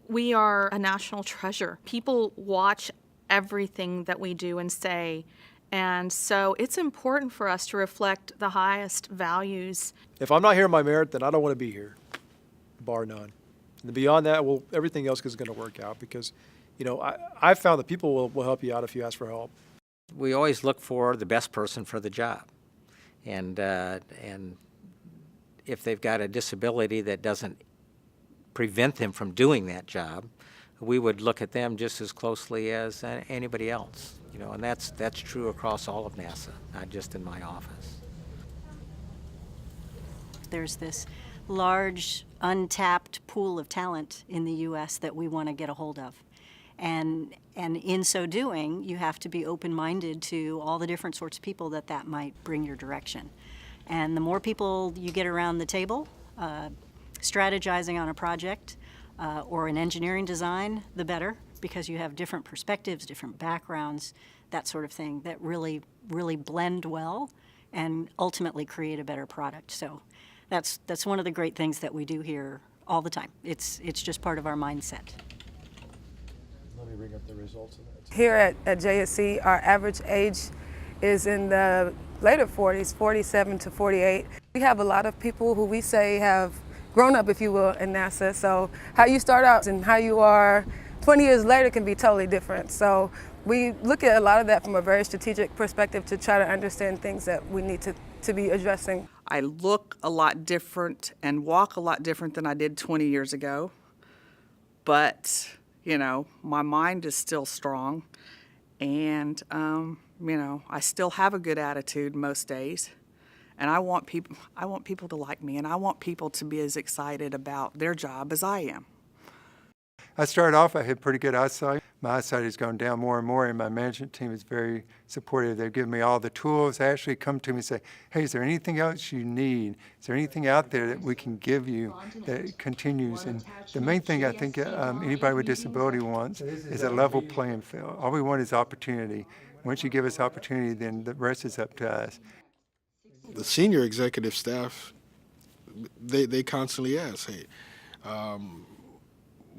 We are a national treasure. People watch everything that we do and say, and so it's important for us to reflect the highest values. If I'm not here on my merit, then I don't want to be here, bar none. And beyond that, well, everything else is going to work out because, I found that people will help you out if you ask for help. We always look for the best person for the job. And if they've got a disability that doesn't prevent them from doing that job, we would look at them just as closely as anybody else. And that's true across all of NASA, not just in my office. There's this large, untapped pool of talent in the U.S. that we want to get a hold of. And in so doing, you have to be open-minded to all the different sorts of people that might bring your direction. And the more people you get around the table, strategizing on a project or an engineering design, the better, because you have different perspectives, different backgrounds, that sort of thing that really, really blend well and ultimately create a better product. So that's one of the great things that we do here all the time. It's just part of our mindset. Let me bring up the results of that. Here at JSC, our average age is in the later 40s, 47 to 48. We have a lot of people who we say have grown up, if you will, in NASA. So how you start out and how you are 20 years later can be totally different. So we look at a lot of that from a very strategic perspective to try to understand things that we need to be addressing. I look a lot different and walk a lot different than I did 20 years ago. But, my mind is still strong. And, I still have a good attitude most days. And I want people to like me, and I want people to be as excited about their job as I am. I started off, I had pretty good eyesight. My eyesight has gone down more and more, and my management team is very supportive. They've given me all the tools. They actually come to me and say, hey, is there anything else you need? Is there anything out there that we can give you that continues? And the main thing I think anybody with disability wants is a level playing field. All we want is opportunity. Once you give us opportunity, then the rest is up to us. The senior executive staff, they constantly ask, hey,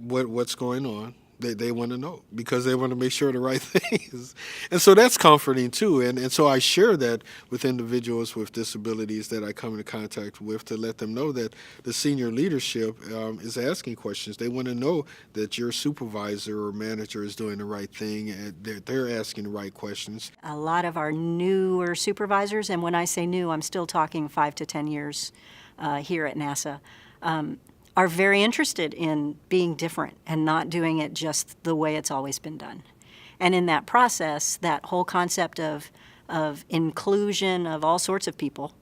what's going on? They want to know because they want to make sure the right thing is. And so that's comforting too. And so I share that with individuals with disabilities that I come into contact with to let them know that the senior leadership is asking questions. They want to know that your supervisor or manager is doing the right thing and they're asking the right questions. A lot of our newer supervisors, and when I say new, I'm still talking 5 to 10 years here at NASA, are very interested in being different and not doing it just the way it's always been done. And in that process, that whole concept of inclusion of all sorts of people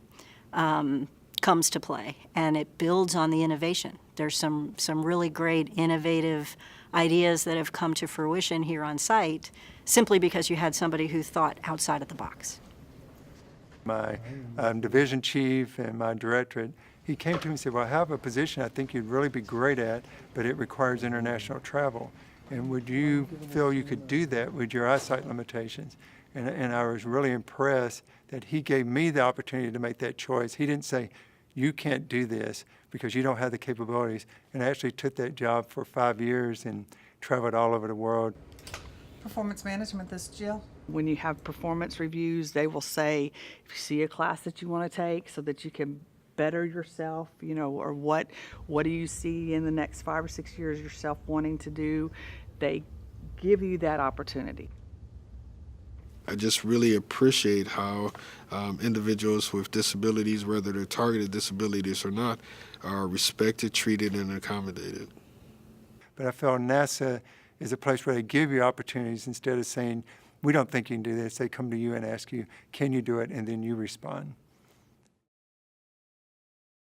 comes to play, and it builds on the innovation. There's some really great innovative ideas that have come to fruition here on site simply because you had somebody who thought outside of the box. My division chief and my directorate, he came to me and said, well, I have a position I think you'd really be great at, but it requires international travel. And would you feel you could do that with your eyesight limitations? And I was really impressed that he gave me the opportunity to make that choice. He didn't say, you can't do this because you don't have the capabilities. And I actually took that job for 5 years and traveled all over the world. Performance management, this is Jill. When you have performance reviews, they will say, if you see a class that you want to take so that you can better yourself, or what do you see in the next 5 or 6 years yourself wanting to do, they give you that opportunity. I just really appreciate how individuals with disabilities, whether they're targeted disabilities or not, are respected, treated, and accommodated. But I feel NASA is a place where they give you opportunities instead of saying, we don't think you can do this. They come to you and ask you, can you do it? And then you respond.